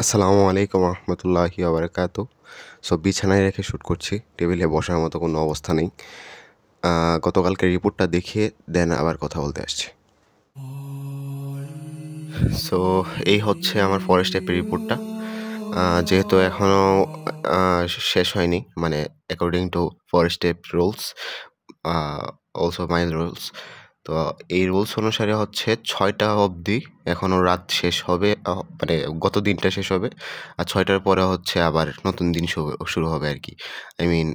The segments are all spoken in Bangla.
আসসালামু আলাইকুম রহমতুল্লাহি ওবরাকাতু। সো বিছানায় রেখে শ্যুট করছি, টেবিলে বসার মতো কোনো অবস্থা নেই। গতকালকে রিপোর্টটা দেখিয়ে দেন আবার কথা বলতে আসছি। সো এই হচ্ছে আমার ফরেস্ট অ্যাপের রিপোর্টটা। যেহেতু এখনও শেষ হয়নি, মানে according to forest app rules, also my rules. তো এই রুলস অনুসারে হচ্ছে ৬টা অবধি এখনও রাত শেষ হবে, মানে গত দিনটা শেষ হবে। আর ৬টার পরে হচ্ছে আবার নতুন দিন শুরু হবে আর কি। আই মিন,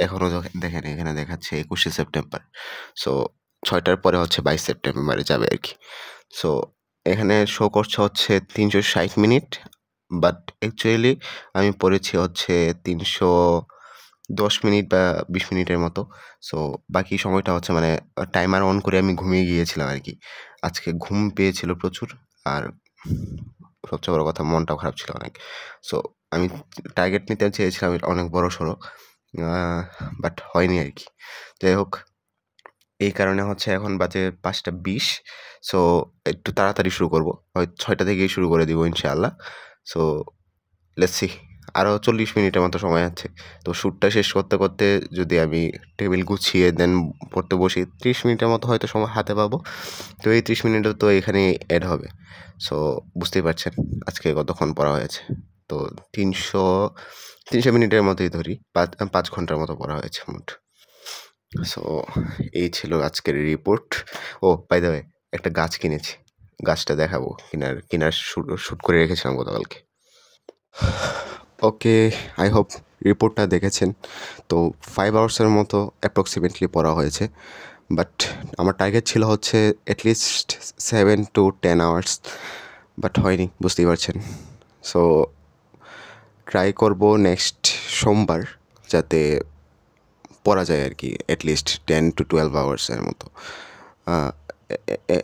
এখনও দেখেন এখানে দেখাচ্ছে ২১শে সেপ্টেম্বর। সো ৬টার পরে হচ্ছে ২২ সেপ্টেম্বরে যাবে আর কি। সো এখানে শো করছে হচ্ছে ৩৬০ মিনিট, বাট অ্যাকচুয়ালি আমি পড়েছি হচ্ছে ৩১০ মিনিট বা ২০ মিনিটের মতো। সো বাকি সময়টা হচ্ছে মানে টাইমার অন করে আমি ঘুমিয়ে গিয়েছিলাম আর কি। আজকে ঘুম পেয়েছিল প্রচুর, আর সবচেয়ে বড় কথা মনটাও খারাপ ছিল অনেক। সো আমি টার্গেট নিতে চেয়েছিলাম অনেক বড়সড়, বাট হয়নি আর কি। যাই হোক, এই কারণে হচ্ছে এখন বাজে ৫টা ২০। সো একটু তাড়াতাড়ি শুরু করব, হয়তো ৬টা থেকেই শুরু করে দিব ইনশাআল্লাহ। সো লেটস সি, আরও ৪০ মিনিটের মতো সময় আছে। তো শ্যুটটা শেষ করতে করতে যদি আমি টেবিল গুছিয়ে দেন পড়তে বসি, ৩০ মিনিটের মতো হয়তো সময় হাতে পাবো। তো এই ৩০ মিনিটও তো এখানেই অ্যাড হবে। সো বুঝতেই পারছেন আজকে কতক্ষণ পড়া হয়েছে। তো ৩০০ মিনিটের মতোই ধরি, ৫ ঘন্টার মতো পড়া হয়েছে মোট। সো এই ছিল আজকের report. Oh by the way, একটা গাছ কিনেছি, গাছটা দেখাবো। কেনার শ্যুট করে রেখেছিলাম গতকালকে। ওকে, আই হোপ রিপোর্টটা দেখেছেন। তো 5 আওয়ার্সের মতো অ্যাপ্রক্সিমেটলি পড়া হয়েছে, বাট আমার টার্গেট ছিল হচ্ছে অ্যাটলিস্ট 7 to 10 আওয়ার্স, বাট হয়নি, বুঝতেই পারছেন। সো ট্রাই করব নেক্সট সোমবার যাতে পড়া যায় আর কি, অ্যাটলিস্ট 10 to 12 আওয়ার্সের মতো।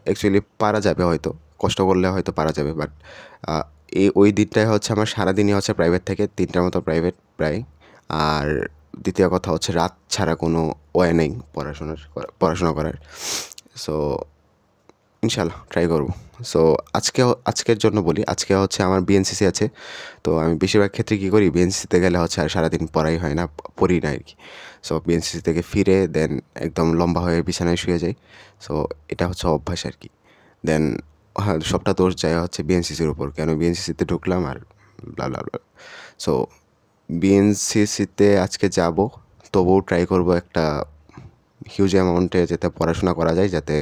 অ্যাকচুয়ালি পারা যাবে হয়তো, কষ্ট করলে হয়তো পারা যাবে, বাট ওই দিনটায় হচ্ছে আমার সারাদিনই হচ্ছে প্রাইভেট থেকে 3টার মতো প্রাইভেট প্রায়। আর দ্বিতীয় কথা হচ্ছে রাত ছাড়া কোনো ওয়ে নেই পড়াশোনা করার। সো ইনশাল্লাহ ট্রাই করব। সো আজকের জন্য বলি, আজকে হচ্ছে আমার বিএনসিসি আছে। তো আমি বেশিরভাগ ক্ষেত্রে কী করি, বিএনসিসিতে গেলে হচ্ছে আর সারাদিন পড়াই হয় না, পড়ি না আর কি। সো বিএনসিসি থেকে ফিরে দেন একদম লম্বা হয়ে বিছানায় শুয়ে যাই। সো এটা হচ্ছে অভ্যাস আর কি। দেন হ্যাঁ, সবটা দোষ যায় হচ্ছে বিএনসিসির উপর, কেন বিএনসিসিতে ঢুকলাম আর ব্লা ব্লা ব্লা। সো বিএনসিসিতে আজকে যাব, তবুও ট্রাই করব একটা হিউজ অ্যামাউন্টে যাতে পড়াশোনা করা যায়, যাতে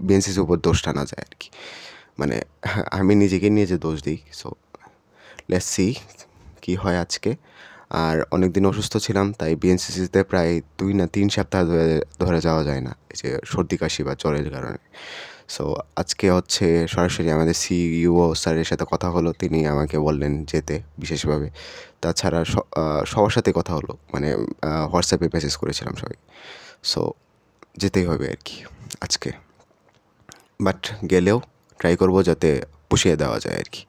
বিএনসিসির উপর দোষটা না যায় আর কি। মানে আমি নিজেকে নিয়ে যে দোষ দিই। সো লেটস সি কী হয় আজকে। আর অনেক দিন অসুস্থ ছিলাম, তাই বিএনসিসিতে প্রায় 2 না 3 সপ্তাহ ধরে যাওয়া যায় না, এই যে সর্দি কাশি বা জ্বরের কারণে। সো আজকে হচ্ছে সরাসরি আমাদের সিইও স্যারের সাথে কথা হলো, তিনি আমাকে বললেন যেতে বিশেষভাবে। তাছাড়া সবার সাথে কথা হলো, মানে হোয়াটসঅ্যাপে মেসেজ করেছিলাম সবাই। সো যেতেই হবে আর কি আজকে, বাট গেলেও ট্রাই করবো যাতে পুষিয়ে দেওয়া যায় আর কি।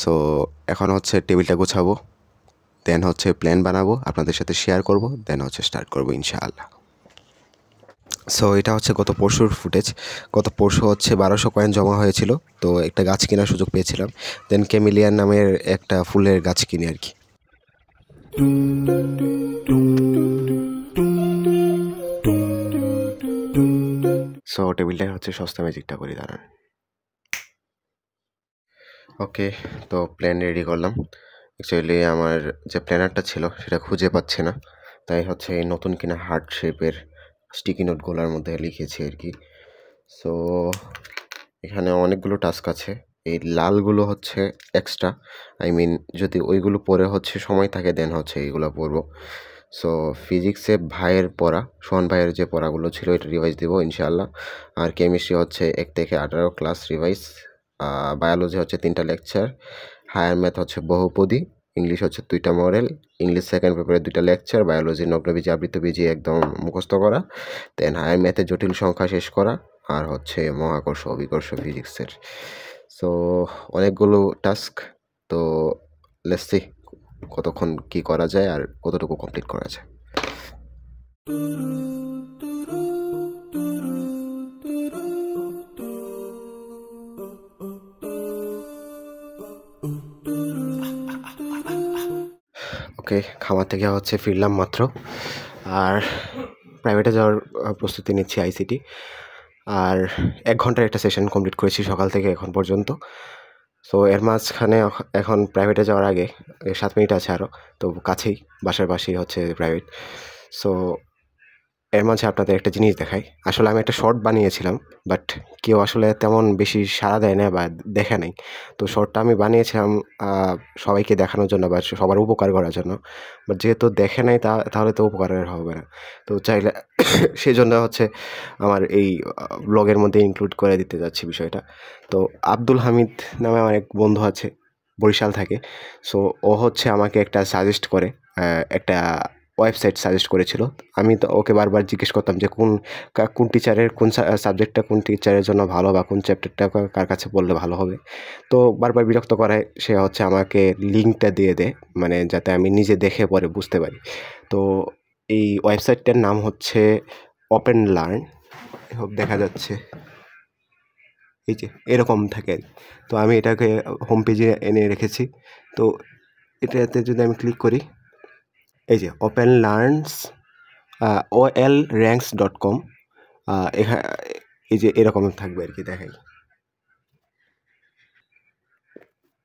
সো এখন হচ্ছে টেবিলটা গোছাবো, দেন হচ্ছে প্ল্যান বানাবো, আপনাদের সাথে শেয়ার করব, দেন হচ্ছে স্টার্ট করবো ইনশাআল্লাহ। সো এটা হচ্ছে গত পরশুর ফুটেজ। গত পরশু হচ্ছে 1200 কয়েন জমা হয়েছিল, তো একটা গাছ কেনার সুযোগ পেয়েছিলাম। দেন ক্যামিলিয়ান নামের একটা ফুলের গাছ কিনি আর কি। সো টেবিলটা হচ্ছে সস্তা ম্যাজিকটা করি, দাঁড়ান। ওকে, তো প্ল্যান রেডি করলাম। অ্যাকচুয়ালি আমার যে প্ল্যানারটা ছিল সেটা খুঁজে পাচ্ছে না, তাই হচ্ছে এই নতুন কিনা হার্ট শেপের স্টিকি নোটগুলোর মধ্যে লিখেছি আর কি। সো এখানে অনেকগুলো টাস্ক আছে, এই লালগুলো হচ্ছে এক্সট্রা। আই মিন যদি ওইগুলো পড়ে হচ্ছে সময় থাকে, দেন হচ্ছে এইগুলো পড়বো। সো ফিজিক্সে ভাইয়ের পড়া, সোহান ভাইয়ের যে পড়াগুলো ছিল এটা রিভাইজ দেবো ইনশাআল্লাহ। আর কেমিস্ট্রি হচ্ছে 1 থেকে 18 ক্লাস রিভাইজ। বায়োলজি হচ্ছে 3টা লেকচার। হায়ার ম্যাথ হচ্ছে বহুপদী। ইংলিশ হচ্ছে 2টা মডেল। ইংলিশ সেকেন্ড পেপারে 2টা লেকচার। বায়োলজি নগ্নবীজি আবৃতবীজি একদম মুখস্থ করা। দেন হায়ার ম্যাথে জটিল সংখ্যা শেষ করা। আর হচ্ছে মহাকর্ষ অভিকর্ষ ফিজিক্সের। সো অনেকগুলো টাস্ক। তো লেটস সি কতক্ষণ কী করা যায় আর কতটুকু কমপ্লিট করা যায়। ওকে, খামার থেকে হচ্ছে ফিরলাম মাত্র, আর প্রাইভেটে যাওয়ার প্রস্তুতি নিচ্ছি আইসিটি। আর 1 ঘন্টার একটা সেশন কমপ্লিট করেছি সকাল থেকে এখন পর্যন্ত। সো এর মাঝখানে এখন প্রাইভেটে যাওয়ার আগে 7 মিনিট আছে আরও, তো কাছেই, বাসার পাশেই হচ্ছে প্রাইভেট। সো এর মাঝে আপনাদের একটা জিনিস দেখাই। আসলে আমি একটা শর্ট বানিয়েছিলাম, বাট কেউ আসলে তেমন বেশি সাড়া দেয় না বা দেখে নাই। তো শর্টটা আমি বানিয়েছিলাম সবাইকে দেখানোর জন্য বা সবার উপকার করার জন্য, বাট যেহেতু দেখে নাই তাহলে তো উপকারের হবে না। তো চাইলে সেজন্য হচ্ছে আমার এই ব্লগের মধ্যে ইনক্লুড করে দিতে যাচ্ছি বিষয়টা। তো আব্দুল হামিদ নামে আমার এক বন্ধু আছে, বরিশাল থাকে। সো ও হচ্ছে আমাকে একটা সাজেস্ট করে, একটা ওয়েবসাইট সাজেস্ট করেছিল। আমি তো ওকে বারবার জিজ্ঞেস করতাম যে কোন টিচারের কোন সাবজেক্টটা কোন টিচারের জন্য ভালো, বা কোন চ্যাপ্টারটা কার কাছে পড়লে ভালো হবে। তো বারবার বিরক্ত করায় সে হচ্ছে আমাকে লিঙ্কটা দিয়ে দেয়, মানে যাতে আমি নিজে দেখে পরে বুঝতে পারি। তো এই ওয়েবসাইটটার নাম হচ্ছে ওপেন লার্ন। দেখা যাচ্ছে এই যে এরকম থাকে। তো আমি এটাকে হোম পেজে এনে রেখেছি। তো এটাতে যদি আমি ক্লিক করি, এই যে ওপেন লার্নস olranks.com, এই যে এরকম থাকবে আর কি, দেখাই।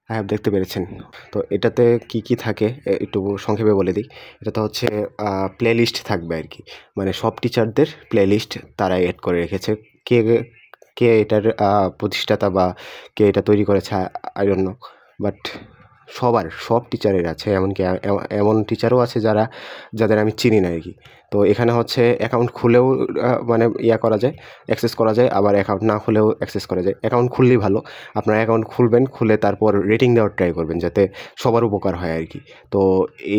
হ্যাঁ, দেখতে পেরেছেন। তো এটাতে কি থাকে একটু সংক্ষেপে বলে দিই। এটাতে হচ্ছে প্লে লিস্ট থাকবে আর কি, মানে সব টিচারদের প্লে লিস্ট তারা এড করে রেখেছে। কে কে এটার প্রতিষ্ঠাতা বা কে এটা তৈরি করেছে আই ডোন্ট নো, বাট সব টিচারের আছে। এমনকি এমন টিচারও আছে যাদের আমি চিনি না আর কি। তো এখানে হচ্ছে অ্যাকাউন্ট খুলেও মানে করা যায়, অ্যাক্সেস করা যায়, আবার অ্যাকাউন্ট না খুলেও অ্যাক্সেস করা যায়। অ্যাকাউন্ট খুললেই ভালো। আপনার অ্যাকাউন্ট খুলবেন, খুলে তারপর রেটিং দেওয়ার ট্রাই করবেন, যাতে সবার উপকার হয় আর কি। তো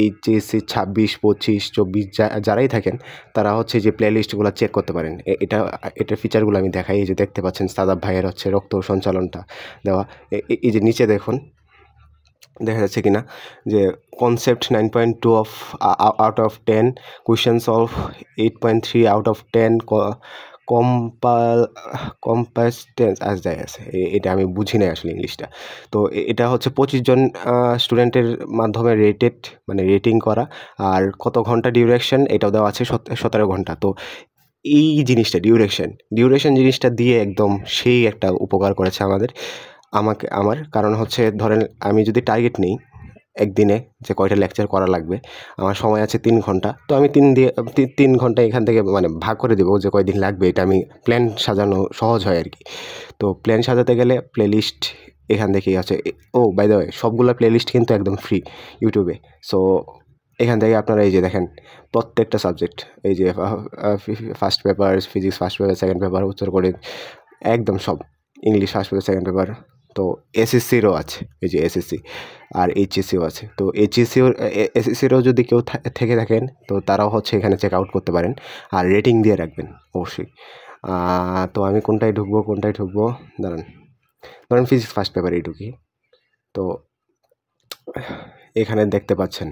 এইচএসসি 26, 25, 24 যারাই থাকেন, তারা হচ্ছে যে প্লে লিস্টগুলো চেক করতে পারেন। এটার ফিচারগুলো আমি দেখাই। এই যে দেখতে পাচ্ছেন সাদাব ভাইয়ের হচ্ছে রক্ত সঞ্চালনটা দেওয়া। এই যে নিচে দেখুন, দেখা যাচ্ছে কিনা যে concept 9.2 out of 10, question solve 8.3 out of 10, কম্পাসটেন্স আজ যাই আছে, এটা আমি বুঝি নাই আসলে ইংলিশটা। তো এটা হচ্ছে 25 জন স্টুডেন্টের মাধ্যমে মানে রেটিং করা, আর কত ঘন্টা ডিউরেশন এটাও দেওয়া আছে, 17 ঘন্টা। তো এই জিনিসটা ডিউরেশন জিনিসটা দিয়ে একদম সেই একটা উপকার করেছে আমার। কারণ হচ্ছে ধরেন আমি যদি টার্গেট নিই একদিনে যে কয়টা লেকচার করা লাগবে, আমার সময় আছে 3 ঘন্টা। তো আমি 3 ঘন্টা এখান থেকে মানে ভাগ করে দেবো যে কয়দিন লাগবে, এটা আমি প্ল্যান সাজানো সহজ হয় আর কি। তো প্ল্যান সাজাতে গেলে প্লে লিস্ট এখান থেকেই আছে। বাই দ্য ওয়ে, সবগুলো প্লে লিস্ট কিন্তু একদম ফ্রি ইউটিউবে। সো এখান থেকে আপনারা এই যে দেখেন প্রত্যেকটা সাবজেক্ট, এই যে first paper physics, first paper, second paper উত্তর করে একদম সব, English first paper, second paper. তো এসএসসিরও আছে, এই যে এসএসসি, আর এইচএসসিও আছে। তো এসএসসিরও যদি কেউ থেকে থাকেন, তো তারাও হচ্ছে এখানে চেক আউট করতে পারেন, আর রেটিং দিয়ে রাখবেন অবশ্যই। তো আমি কোনটায় ঢুকবো ধরেন ফিজিক্স ফার্স্ট পেপারেই ঢুকি। তো এখানে দেখতে পাচ্ছেন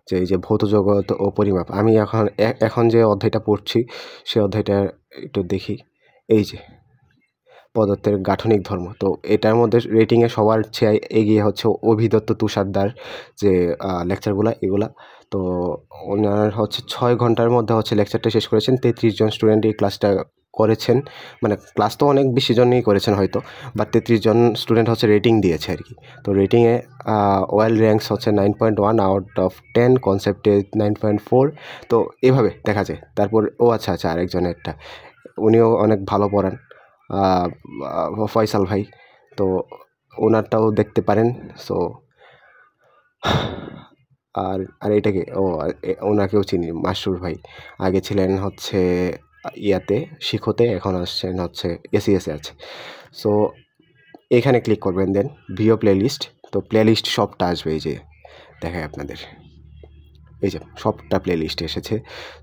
যে এই যে ভৌত জগৎ ও পরিমাপ, আমি এখন যে অধ্যায়টা পড়ছি সে অধ্যায়টা একটু দেখি। এই যে পদার্থের গাঠনিক ধর্ম, তো এটার মধ্যে রেটিংয়ে সবার চেয়ে এগিয়ে হচ্ছে অভিদত্ত তুষারদার যে লেকচারগুলো এগুলা। তো ওনার হচ্ছে 6 ঘন্টার মধ্যে হচ্ছে লেকচারটা শেষ করেছেন। 33 জন স্টুডেন্ট এই ক্লাসটা করেছেন, মানে ক্লাস তো অনেক বেশি জনই করেছেন হয়তো, বাট 33 জন স্টুডেন্ট হচ্ছে রেটিং দিয়েছে আর কি। তো রেটিংয়ে ওয়েল র্যাঙ্কস হচ্ছে 9.1 আউট অফ 10, কনসেপ্টে 9.4। তো এভাবে দেখা যায়। তারপর আচ্ছা আরেকজনেরটা, উনিও অনেক ভালো পড়ান, ফয়সাল ভাই। তো ওনারটাও দেখতে পারেন। সো আর এটাকে ওনাকেও চিনি, মাসুর ভাই। আগে ছিলেন হচ্ছে শিখোতে, এখন আসছেন হচ্ছে এসিএসে আছে। সো এখানে ক্লিক করবেন, দেন ভিও প্লেলিস্ট। তো প্লেলিস্ট সবটা আসবে, এই যে দেখায় আপনাদের, এই যে সবটা প্লেলিস্টে এসেছে।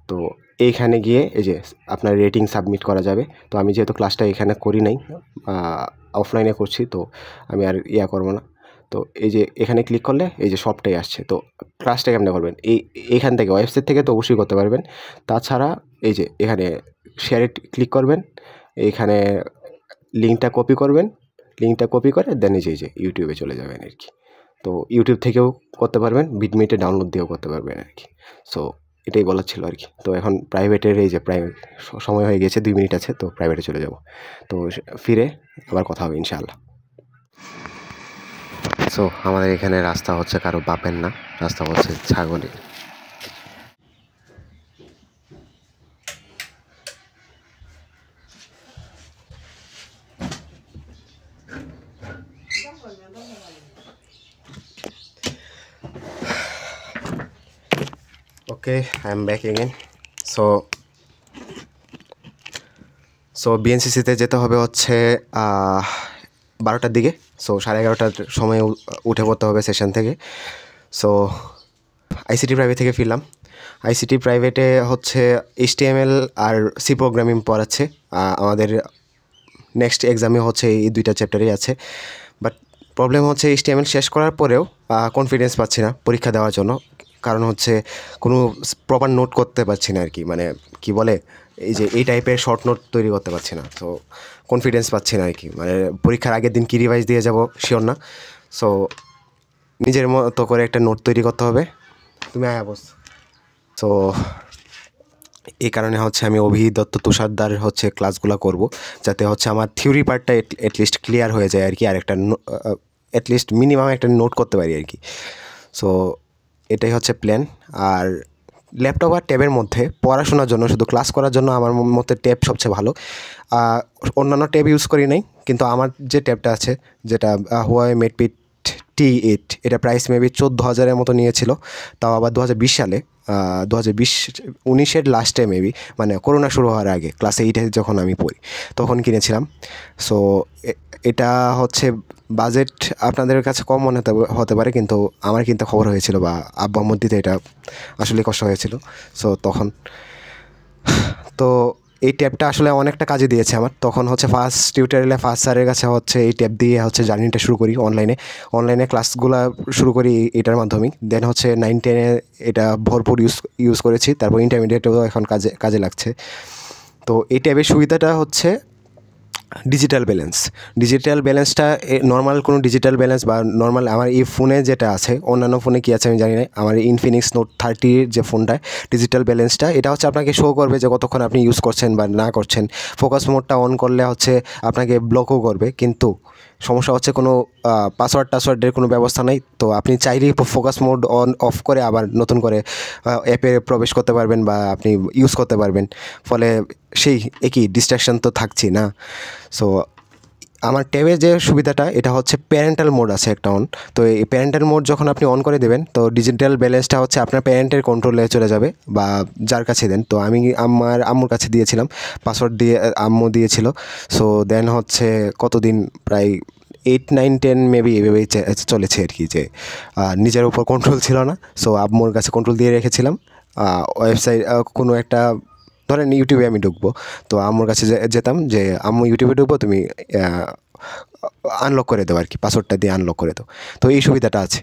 তো এইখানে গিয়ে এই যে আপনার রেটিং সাবমিট করা যাবে। তো আমি যেহেতু ক্লাসটা এখানে করি নাই, অফলাইনে করছি, তো আমি আর করবো না। তো এই যে এখানে ক্লিক করলে এই যে সবটাই আসছে। তো ক্লাসটা কেমন করবেন, এইখান থেকে ওয়েবসাইট থেকে তো অবশ্যই করতে পারবেন। তাছাড়া এই যে এখানে শেয়ারে ক্লিক করবেন, এইখানে লিঙ্কটা কপি করে দেন এই যে ইউটিউবে চলে যাবেন আর কি। তো ইউটিউব থেকেও করতে পারবেন, বিটমিটে ডাউনলোড দিয়েও করতে পারবেন আর কি। সো এটাই বলার ছিল আর কি। তো এখন প্রাইভেটের এই যে সময় হয়ে গেছে, 2 মিনিট আছে, তো প্রাইভেটে চলে যাব। তো ফিরে আবার কথা হবে ইনশাআল্লাহ। সো আমাদের এখানে রাস্তা হচ্ছে কারো বাপের না, রাস্তা হচ্ছে ছাগলের। Okay, I am back again. So বিএনসিসিতে যেতে হবে হচ্ছে 12টার দিকে। সো 11:30টার সময় উঠে পড়তে হবে সেশন থেকে। সো আইসিটি প্রাইভেট থেকে ফিরলাম। আইসিটি প্রাইভেটে হচ্ছে HTML আর সি প্রোগ্রামিং পড়াচ্ছে। আমাদের নেক্সট এক্সামে হচ্ছে এই 2টা চ্যাপ্টারই আছে। বাট প্রবলেম হচ্ছে HTML শেষ করার পরেও কনফিডেন্স পাচ্ছি না পরীক্ষা দেওয়ার জন্য। কারণ হচ্ছে কোনো প্রপার নোট করতে পারছি না আর কি, মানে কি বলে এই যে এই টাইপের শর্ট নোট তৈরি করতে পারছি না। তো কনফিডেন্স পাচ্ছি না আর কি, মানে পরীক্ষার আগের দিন কী রিভাইজ দিয়ে যাব শিওর না। সো নিজের মতো করে একটা নোট তৈরি করতে হবে। তুমি আয়া বস। সো এই কারণে হচ্ছে আমি অভিদত্ত তুষারদার হচ্ছে ক্লাসগুলো করব, যাতে হচ্ছে আমার থিওরি পার্টটা অ্যাটলিস্ট ক্লিয়ার হয়ে যায় আর কি, আর একটা অ্যাটলিস্ট মিনিমাম একটা নোট করতে পারি আর কি। সো এটাই হচ্ছে প্ল্যান। আর ল্যাপটপ আর ট্যাবের মধ্যে পড়াশোনার জন্য, শুধু ক্লাস করার জন্য আমার মতে ট্যাব সবচেয়ে ভালো। অন্যান্য ট্যাব ইউজ করি নাই, কিন্তু আমার যে ট্যাবটা আছে, যেটা হুয়াওয়ে মেটপিট T8, এটা প্রাইস মেবি 14,000-এর মতো নিয়েছিল। তাও আবার 2020 সালে, 2019-এর লাস্টে মেবি, মানে করোনা শুরু হওয়ার আগে, ক্লাস 8-এ যখন আমি পড়ি তখন কিনেছিলাম। সো এটা হচ্ছে বাজেট আপনাদের কাছে কম মনে হতে পারে, কিন্তু আমার কিনতে খবর হয়েছিল, বা আব্বা আম্মুর দিতে এটা আসলে কষ্ট হয়েছিল। সো তখন তো এই ট্যাবটা আসলে অনেকটা কাজে দিয়েছে আমার। তখন হচ্ছে ফার্স্ট টিউটোরিয়ালে ফার্স্ট স্যারের কাছে হচ্ছে এই ট্যাব দিয়ে হচ্ছে জার্নিটা শুরু করি, অনলাইনে ক্লাসগুলো শুরু করি এটার মাধ্যমেই। দেন হচ্ছে 9-10-এ এটা ভরপুর ইউজ করেছি, তারপর ইন্টারমিডিয়েটেও এখন কাজে লাগছে। তো এই ট্যাবের সুবিধাটা হচ্ছে ডিজিটাল ব্যালেন্সটা নর্মাল কোনো ডিজিটাল ব্যালেন্স বা নর্মাল আমার এই ফোনে যেটা আছে, অন্যান্য ফোনে কী আছে আমি জানি না, আমার ইনফিনিক্স নোট 30 যে ফোনটায় ডিজিটাল ব্যালেন্সটা, এটা হচ্ছে আপনাকে শো করবে যে কতক্ষণ আপনি ইউজ করছেন বা না করছেন। ফোকাস মোডটা অন করলে হচ্ছে আপনাকে ব্লকও করবে, কিন্তু সমস্যা হচ্ছে কোনো টাসওয়ার্ডের কোনো ব্যবস্থা নেই। তো আপনি চাইলেই ফোকাস মোড অন অফ করে আবার নতুন করে অ্যাপে প্রবেশ করতে পারবেন বা আপনি ইউজ করতে পারবেন। ফলে সেই একই ডিস্ট্রাকশন তো থাকছি না। সো আমার ট্যাবের যে সুবিধাটা, এটা হচ্ছে প্যারেন্টাল মোড আছে একটা অন। তো এই প্যারেন্টাল মোড যখন আপনি অন করে দেবেন, তো ডিজিটাল ব্যালেন্সটা হচ্ছে আপনার প্যারেন্টের কন্ট্রোলে চলে যাবে, বা যার কাছে দেন। তো আমি আমার আম্মুর কাছে দিয়েছিলাম, পাসওয়ার্ড দিয়ে আম্মু দিয়েছিল। সো দেন হচ্ছে কতদিন, প্রায় 8, 9, 10 মেবি এভাবেই চলেছে আর কি, যে নিজের উপর কন্ট্রোল ছিল না। সো আম্মুর কাছে কন্ট্রোল দিয়ে রেখেছিলাম। ওয়েবসাইট কোনো একটা, ধরেন ইউটিউবে আমি ঢুকবো, তো আম্মুর কাছে যেতাম যে আম্মু ইউটিউবে ঢুকবো, তুমি আনলক করে দাও আর কি, পাসওয়ার্ডটা দিয়ে আনলক করে দাও। তো এই সুবিধাটা আছে।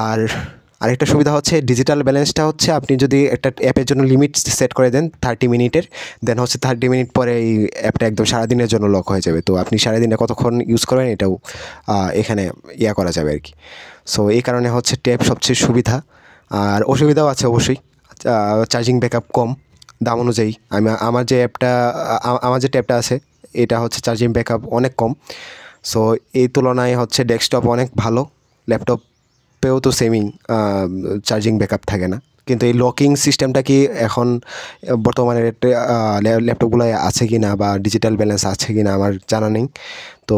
আর আরেকটা সুবিধা হচ্ছে ডিজিটাল ব্যালেন্সটা হচ্ছে আপনি যদি একটা অ্যাপের জন্য লিমিট সেট করে দেন 30 মিনিটের, দেন হচ্ছে 30 মিনিট পরে এই অ্যাপটা একদম সারাদিনের জন্য লক হয়ে যাবে। তো আপনি সারাদিনে কতক্ষণ ইউজ করবেন এটাও এখানে করা যাবে আর কি। সো এই কারণে হচ্ছে ট্যাব সবচেয়ে সুবিধা। আর অসুবিধাও আছে অবশ্যই, চার্জিং ব্যাকআপ কম দাম অনুযায়ী। আমার যে আমার যে ট্যাবটা আছে, এটা হচ্ছে চার্জিং ব্যাকআপ অনেক কম। সো এই তুলনায় হচ্ছে ডেস্কটপ অনেক ভালো, ল্যাপটপেও তো সেমই চার্জিং ব্যাকআপ থাকে না। কিন্তু এই লকিং সিস্টেমটা কি এখন বর্তমানে ল্যাপটপগুলোয় আছে কি না, বা ডিজিটাল ব্যালেন্স আছে কি না আমার জানা নেই। তো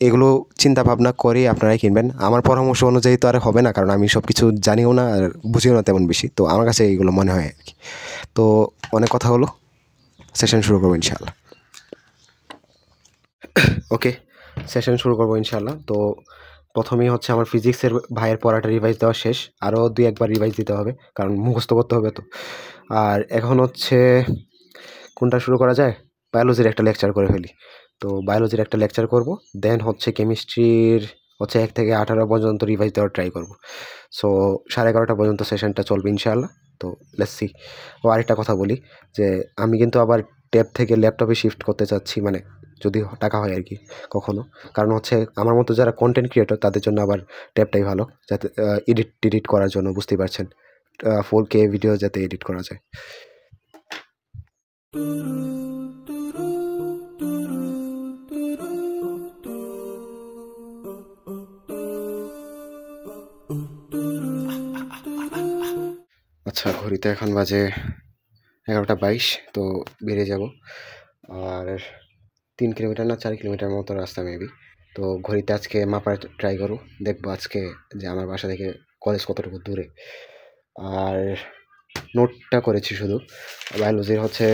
এগুলো চিন্তা ভাবনা করেই আপনারাই কিনবেন। আমার পরামর্শ অনুযায়ী তো আর হবে না, কারণ আমি সব কিছু জানিও না আর বুঝিও না তেমন বেশি। তো আমার কাছে এইগুলো মনে হয় আর কি। তো অনেক কথা হলো, সেশন শুরু করবো ইনশাআল্লাহ। ওকে, সেশন শুরু করবো ইনশাআল্লাহ। তো প্রথমেই হচ্ছে আমার ফিজিক্সের ভাইয়ের পড়াটা রিভাইজ দেওয়া শেষ, আরও 2-1 বার রিভাইজ দিতে হবে, কারণ মুখস্থ করতে হবে তো। আর এখন হচ্ছে কোনটা শুরু করা যায়, বায়োলজির একটা লেকচার করে ফেলি। তো বায়োলজির একটা লেকচার করব, দেন হচ্ছে কেমিস্ট্রির হচ্ছে 1 থেকে 18 পর্যন্ত রিভাইজ দেওয়ার ট্রাই করব। সো 11:30 পর্যন্ত সেশনটা চলবে ইনশাআল্লাহ। তো লেটস সি। ও আরেকটা কথা বলি, যে আমি কিন্তু আবার ট্যাব থেকে ল্যাপটপে শিফট করতে চাচ্ছি, মানে যদি টাকা হয় আর কি কখনো। কারণ হচ্ছে আমার মতো যারা কন্টেন্ট ক্রিয়েটর তাদের জন্য আবার ট্যাবটাই ভালো, যাতে এডিট করার জন্য, বুঝতেই পারছেন, 4K ভিডিও যাতে এডিট করা যায়। আচ্ছা, ঘড়িতে এখন বাজে 11:22, তো বেরিয়ে যাব। আর 3 কিলোমিটার না 4 কিলোমিটার মতো রাস্তা মেবি। তো ঘড়িতে আজকে মাপার ট্রাই করবো, দেখবো আজকে যে আমার বাসা থেকে কলেজ কতটুকু দূরে। আর নোটটা করেছি শুধু, বায়োলজির হচ্ছে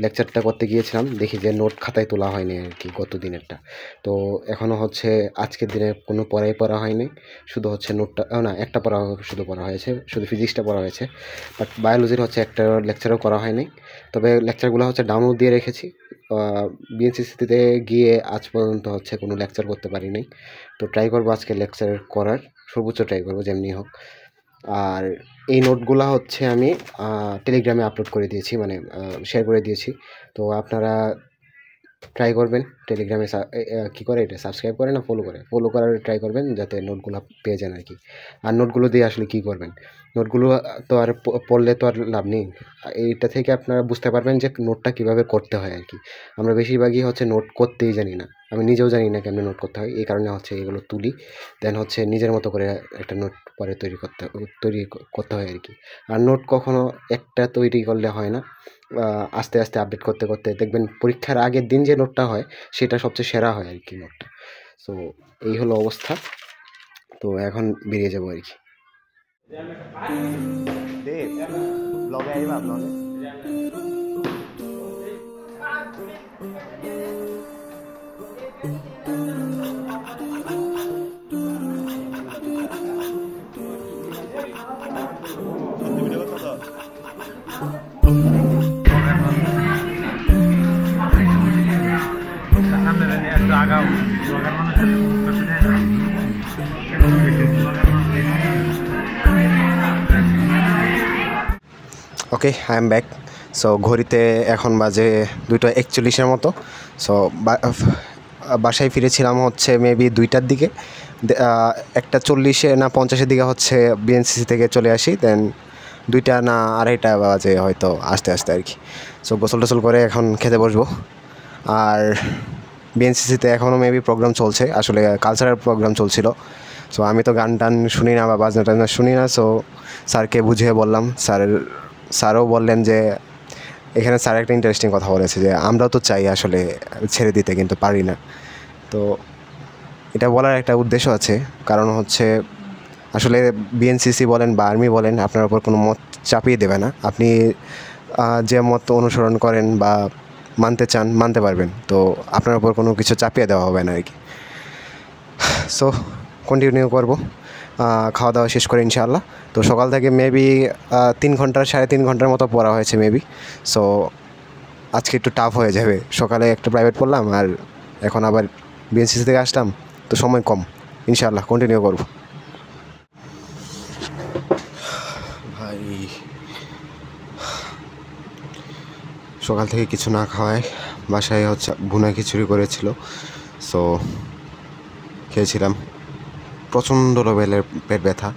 লেকচারটা করতে গিয়েছিলাম, দেখি যে নোট খাতায় তোলা হয়নি আর কি গত দিনেরটা। তো এখনও হচ্ছে আজকের দিনে কোনো পড়া হয়নি, শুধু হচ্ছে নোটটা না, একটা পড়া শুধু পড়া হয়েছে, শুধু ফিজিক্সটা পড়া হয়েছে। বাট বায়োলজির হচ্ছে একটা লেকচারও করা হয়নি, তবে লেকচারগুলো হচ্ছে ডাউনলোড দিয়ে রেখেছি। বিএনসিসিতে গিয়ে আজ পর্যন্ত হচ্ছে কোনো লেকচার করতে পারিনি, তো ট্রাই করবো আজকে লেকচার করার, সর্বোচ্চ ট্রাই করবো যেমনি হোক। আর এই নোটগুলো হচ্ছে আমি টেলিগ্রামে আপলোড করে দিয়েছি, মানে শেয়ার করে দিয়েছি। তো আপনারা ট্রাই করবেন টেলিগ্রামে, কী করে এটা সাবস্ক্রাইব করে না ফলো করার ট্রাই করবেন, যাতে নোটগুলো পেয়ে যান আর কি। আর নোটগুলো দিয়ে আসলে কী করবেন, নোটগুলো তো আর পড়লে তো আর লাভ নেই, এইটা থেকে আপনারা বুঝতে পারবেন যে নোটটা কীভাবে করতে হয় আর কি। আমরা বেশিরভাগই হচ্ছে নোট করতেই জানি না, আমি নিজেও জানি না কেমন নোট করতে হয়, এই কারণে হচ্ছে এগুলো তুলি, দেন হচ্ছে নিজের মতো করে একটা নোট পরে তৈরি করতে হয় আর কি। আর নোট কখনো একটা তৈরি করলে হয় না, আস্তে আস্তে আপডেট করতে করতে দেখবেন পরীক্ষার আগের দিন যে নোটটা হয় সেটা সবচেয়ে সেরা হয় আর কি নোটটা। সো এই হলো অবস্থা, তো এখন বেরিয়ে যাবো আর কি। ওকে, আই এম ব্যাক। সো ঘড়িতে এখন বাজে 2:41 মতো। সো বাসায় ফিরেছিলাম হচ্ছে মেবি 2টার দিকে, 1:40 না 50-এর দিকে হচ্ছে বিএনসিসি থেকে চলে আসি, দেন 2টা না 2:30 বাজে হয়তো আসতে আসতে আর কি। সো গোসল টোসল করে এখন খেতে বসবো। আর বিএনসিসিতে এখনও মেবি প্রোগ্রাম চলছে, আসলে কালচারাল প্রোগ্রাম চলছিল। সো আমি তো গান টান শুনি না বা বাজনা টাজনা শুনি না, সো স্যারকে বুঝিয়ে বললাম, স্যারও বললেন যে এখানে স্যার একটা ইন্টারেস্টিং কথা বলেছে যে আমরাও তো চাই আসলে ছেড়ে দিতে, কিন্তু পারি না। তো এটা বলার একটা উদ্দেশ্য আছে, কারণ হচ্ছে আসলে বিএনসিসি বলেন বা আর্মি বলেন আপনার উপর কোনো মত চাপিয়ে দেবে না, আপনি যে মত অনুসরণ করেন বা মানতে চান মানতে পারবেন, তো আপনার উপর কোনো কিছু চাপিয়ে দেওয়া হবে না আর কি। সো কন্টিনিউ করবো খাওয়া দাওয়া শেষ করে ইনশাআল্লাহ। তো সকাল থেকে মেবি 3 ঘন্টা 3.5 ঘন্টার মতো পড়া হয়েছে মেবি। সো আজকে একটু টাফ হয়ে যাবে, সকালে একটা প্রাইভেট পড়লাম আর এখন আবার বিএনসিসি থেকে আসলাম, তো সময় কম, ইনশাআল্লাহ কন্টিনিউ করব। ভাই সকাল থেকে কিছু না খাওয়ায় বাসায় হচ্ছে ভুনা খিচুড়ি করেছিল, সো খেয়েছিলাম, প্রচণ্ড লেভেলের পেট ব্যথা।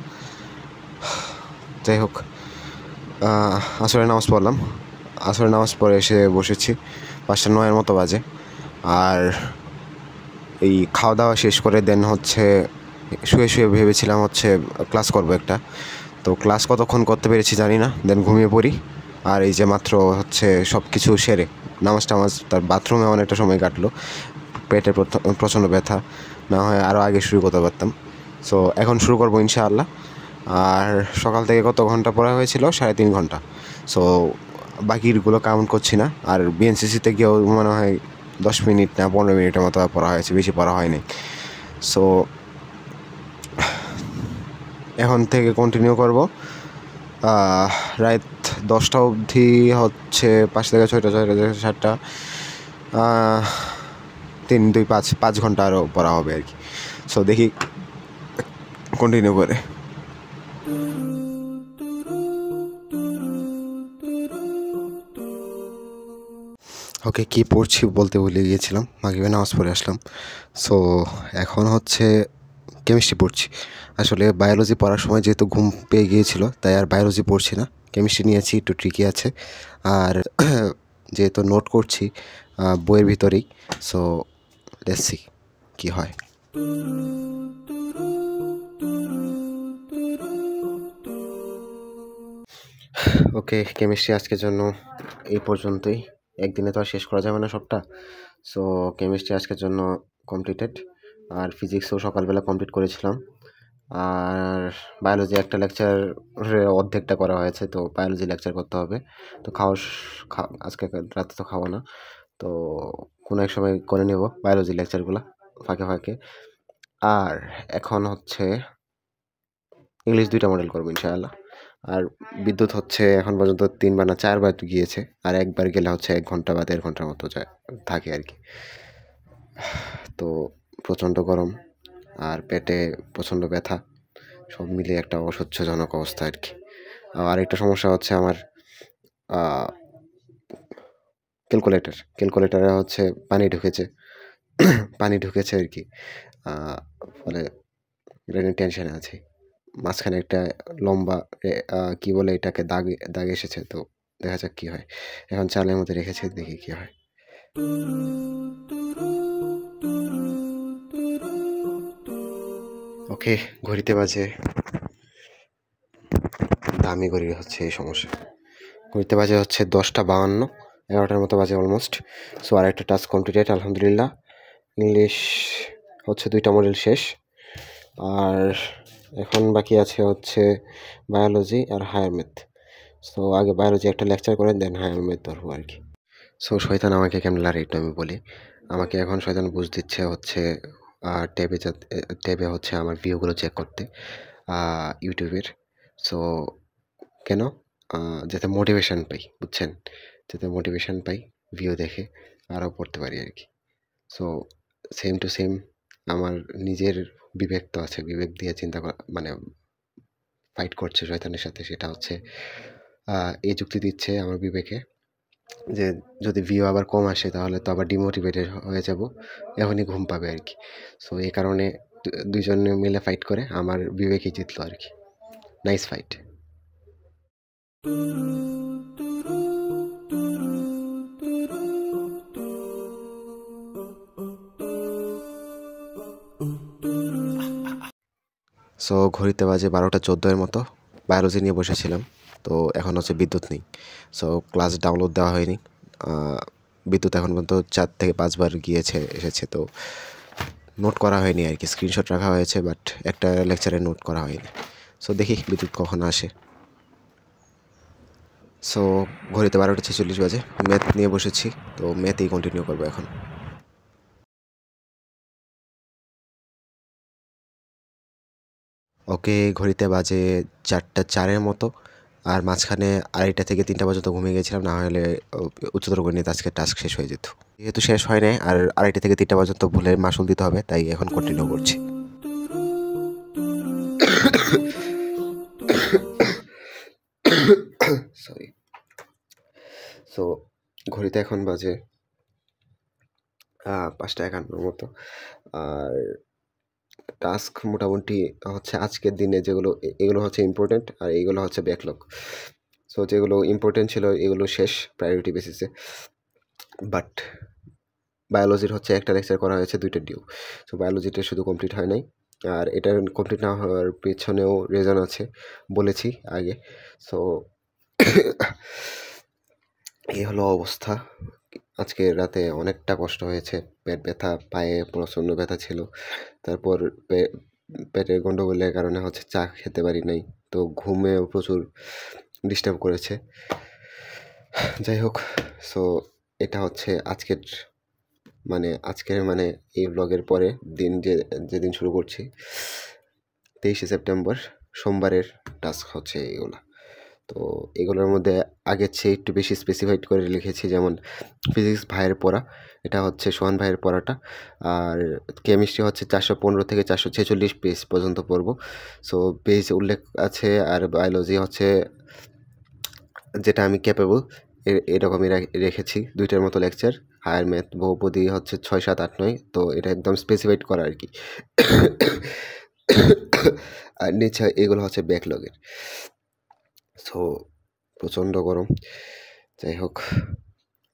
যাই হোক, আসরের নামাজ পড়লাম, আসরের নামাজ পড়ে এসে বসেছি, 5:09 মতো বাজে। আর এই খাওয়া দাওয়া শেষ করে দেন হচ্ছে শুয়ে শুয়ে ভেবেছিলাম হচ্ছে ক্লাস করব একটা, তো ক্লাস কতক্ষণ করতে পেরেছি জানি না, দেন ঘুমিয়ে পড়ি। আর এই যে মাত্র হচ্ছে সব কিছু সেরে নামাজ তার বাথরুমে অনেকটা সময় কাটলো, পেটে প্রচণ্ড ব্যথা, না হয় আরও আগে শুরু করতে পারতাম। সো এখন শুরু করবো ইনশাআল্লাহ। আর সকাল থেকে কত ঘন্টা পড়া হয়েছিল? 3.5 ঘন্টা। সো বাকিগুলো কাউন্ট করছি না। আর বিএনসিসিতে গিয়েও মনে হয় 10 মিনিট না 15 মিনিটের মতো পড়া হয়েছে, বেশি পড়া হয়নি। সো এখন থেকে কন্টিনিউ করব, রাত 10টা অবধি হচ্ছে 5 থেকে 6টা 6টা থেকে 7টা, 3, 2, 5 ঘন্টা আরও পড়া হবে আর কি। সো দেখি কন্টিনিউ করে। ওকে, কী পড়ছি বলতে ভুলে গিয়েছিলাম, মাগরিবে নামাজ পড়ে আসলাম। সো এখন হচ্ছে কেমিস্ট্রি পড়ছি। আসলে বায়োলজি পড়ার সময় যেহেতু ঘুম পেয়ে গিয়েছিল, তাই আর বায়োলজি পড়ছি না, কেমিস্ট্রি নিয়েছি, একটু ট্রিকি আছে। আর যেহেতু নোট করছি বইয়ের ভিতরেই, সো লেটস সি কী হয়। ওকে, কেমিস্ট্রি আজকের জন্য এই পর্যন্তই। একদিনে তো আর শেষ করা যাবে না সবটা। সো কেমিস্ট্রি আজকের জন্য কমপ্লিটেড। আর ফিজিক্সও সকালবেলা কমপ্লিট করেছিলাম। আর বায়োলজি একটা লেকচারের অর্ধেকটা করা হয়েছে, তো বায়োলজি লেকচার করতে হবে। তো আজকে রাতে তো খাবো না, তো কোনো এক সময় করে নেব বায়োলজি লেকচারগুলো ফাঁকে ফাঁকে। আর এখন হচ্ছে ইংলিশ 2টা মডেল করবো ইনশাআল্লাহ। আর বিদ্যুৎ হচ্ছে এখন পর্যন্ত 3বার না 4বার গিয়েছে, আর একবার গেলে হচ্ছে 1 ঘন্টা বা 1.5 ঘন্টার মতো থাকে আর কি। তো প্রচণ্ড গরম আর পেটে প্রচণ্ড ব্যথা, সব মিলিয়ে একটা অসহ্যজনক অবস্থা আর কি। আর একটা সমস্যা হচ্ছে আমার ক্যালকুলেটারে হচ্ছে পানি ঢুকেছে আর কি। ফলে এটা নিয়ে টেনশনে আছি। মাঝখানে একটা লম্বা কি বলে এটাকে দাগ এসেছে, তো দেখা যাক কি হয়। এখন চালের মধ্যে রেখেছি, দেখি কি হয়। ওকে, ঘড়িতে বাজে, দামি ঘড়ি হচ্ছে এই সমস্যা। ঘড়িতে বাজে হচ্ছে 10টা 52, 11টার মতো বাজে অলমোস্ট। সো আর একটা টাস্ক কমপ্লিটেড আলহামদুলিল্লাহ। ইংলিশ হচ্ছে 2টা মডেল শেষ। আর এখন বাকি আছে হচ্ছে বায়োলজি আর হায়ার ম্যাথ। সো আগে বায়োলজি একটা লেকচার করে দেন হায়ার ম্যাথ ধরবো আর কি। সো শয়তান আমাকে কেমন লাগে একটু আমি বলি। আমাকে এখন শয়তান বুঝ দিচ্ছে হচ্ছে ট্যাবে হচ্ছে আমার ভিউগুলো চেক করতে ইউটিউবের। সো কেন? যাতে মোটিভেশন পাই, বুঝছেন? যাতে মোটিভেশন পাই, ভিউ দেখে আরও পড়তে পারি আর কি। সো সেম টু সেম আমার নিজের বিবেক তো আছে, বিবেক দিয়ে চিন্তা করা মানে ফাইট করছে শয়তানের সাথে। সেটা হচ্ছে এই যুক্তি দিচ্ছে আমার বিবেকে যে যদি ভিউ আবার কম আসে তাহলে তো আবার ডিমোটিভেটেড হয়ে যাব, এখনই ঘুম পাবে আর কি। সো এই কারণে দুইজনে মিলে ফাইট করে আমার বিবেকই জিতলো আর কি। Nice fight. সো ঘড়িতে বাজে 12টা 14 মতো। বায়োলজি নিয়ে বসেছিলাম, তো এখন হচ্ছে বিদ্যুৎ নেই। সো ক্লাস ডাউনলোড দেওয়া হয়নি। বিদ্যুৎ এখন পর্যন্ত 4 থেকে 5বার এসেছে, তো নোট করা হয়নি আর কি। স্ক্রিনশট রাখা হয়েছে, বাট একটা লেকচারে নোট করা হয়নি। সো দেখি বিদ্যুৎ কখন আসে। সো ঘড়িতে 12টা 46 বাজে। ম্যাথ নিয়ে বসেছি, তো ম্যাথেই কন্টিনিউ করবো এখন। ওকে, ঘড়িতে বাজে 4টা 4 মতো। আর মাঝখানে 2:30 থেকে 3টা পর্যন্ত ঘুমিয়ে গেছিলাম, না হলে উচ্চতর গণিত আজকে টাস্ক শেষ হয়ে যেত। যেহেতু শেষ হয় নাই আর 2:30 থেকে 3টা পর্যন্ত ভুলের মাসুল দিতে হবে, তাই এখন কন্টিনিউ করছি। সরি। সো ঘড়িতে এখন বাজে 5টা 51 মতো। আর টাস্ক মোটামুটি হচ্ছে আজকের দিনে যেগুলো এগুলো হচ্ছে ইম্পর্টেন্ট, আর এইগুলো হচ্ছে ব্যাকলগ। সো যেগুলো ইম্পর্টেন্ট ছিল এগুলো শেষ প্রায়োরিটি বেসিসে। বাট বায়োলজির হচ্ছে একটা লেকচার করা হয়েছে, 2টা ডিউ। সো বায়োলজিটা শুধু কমপ্লিট হয় নাই, আর এটা কমপ্লিট না হওয়ার পেছনেও রিজন আছে, বলেছি আগে। সো এই হলো অবস্থা। আজকে রাতে অনেকটা কষ্ট হয়েছে, পেট ব্যথা, পায়ে প্রচণ্ড ব্যথা ছিল। তারপর পেটের গন্ডগোলের কারণে হচ্ছে চা খেতে পারি নাই, তো ঘুমেও প্রচুর ডিস্টার্ব করেছে। যাই হোক, সো এটা হচ্ছে আজকের এই ব্লগের পরে দিন, যেদিন শুরু করছি 23শে সেপ্টেম্বর, সোমবারের টাস্ক হচ্ছে এগুলো। তো এগুলোর মধ্যে আগের চেয়ে একটু বেশি স্পেসিফাইড করে লিখেছি, যেমন ফিজিক্স ভাইয়ের পড়া, এটা হচ্ছে সোহান ভাইয়ের পড়াটা। আর কেমিস্ট্রি হচ্ছে 415 থেকে 446 পেজ পর্যন্ত পড়ব। সো পেজ উল্লেখ আছে। আর বায়োলজি হচ্ছে যেটা আমি ক্যাপেবল এরকমই রেখেছি 2টার মতো লেকচার। হায়ার ম্যাথ বহুপদী হচ্ছে 6, 7, 8, 9, তো এটা একদম স্পেসিফাইড করা আর কি। আর নিচে এগুলো হচ্ছে ব্যাকলগের। সো প্রচণ্ড গরম। যাই হোক,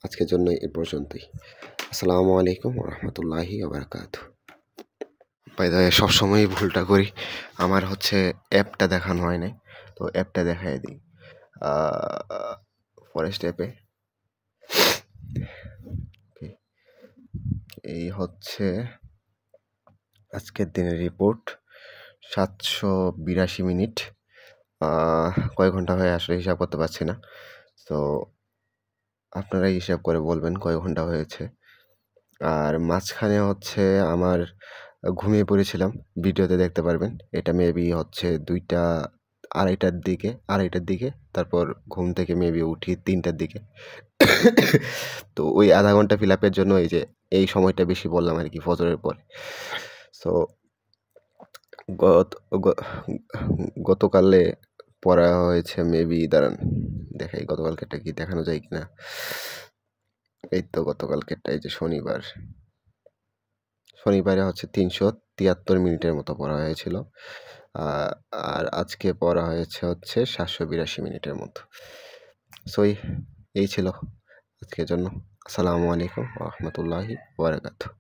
আজকের জন্য এ পর্যন্তই। আসসালামু আলাইকুম রহমতুল্লাহি ওবারাকাতুহু। বাই দ্য ওয়ে, সবসময়ই ভুলটা করি, আমার হচ্ছে অ্যাপটা দেখানো হয় নাই, তো অ্যাপটা দেখাই দিই। ফরেস্ট অ্যাপে এই হচ্ছে আজকের দিনের রিপোর্ট, 782 মিনিট। কয় ঘন্টা হয়ে আসলে হিসাব করতে পারছি না, তো আপনারাই হিসাব করে বলবেন কয় ঘন্টা হয়েছে। আর মাঝখানে হচ্ছে আমার ঘুমিয়ে পড়েছিলাম, ভিডিওতে দেখতে পারবেন। এটা মেবি হচ্ছে 2টা, আড়াইটার দিকে, তারপর ঘুম থেকে মেবি উঠি 3টার দিকে। তো ওই আধা ঘন্টা ফিল আপের জন্য এই সময়টা বেশি বললাম আর কি, ফজরের পরে। সো গতকালে পড়া হয়েছে মেবি, দাঁড়ান দেখাই গতকালকেরটা কি দেখানো যায় কিনা। এই তো গতকালকেরটা, এই যে শনিবারে হচ্ছে 373 মিনিটের মতো পড়া হয়েছিল, আর আজকে পড়া হয়েছে হচ্ছে 782 মিনিটের মতো। সো এই ছিল আজকের জন্য। আসসালামু আলাইকুম রহমতুল্লাহি ওয়া বারাকাতুহু।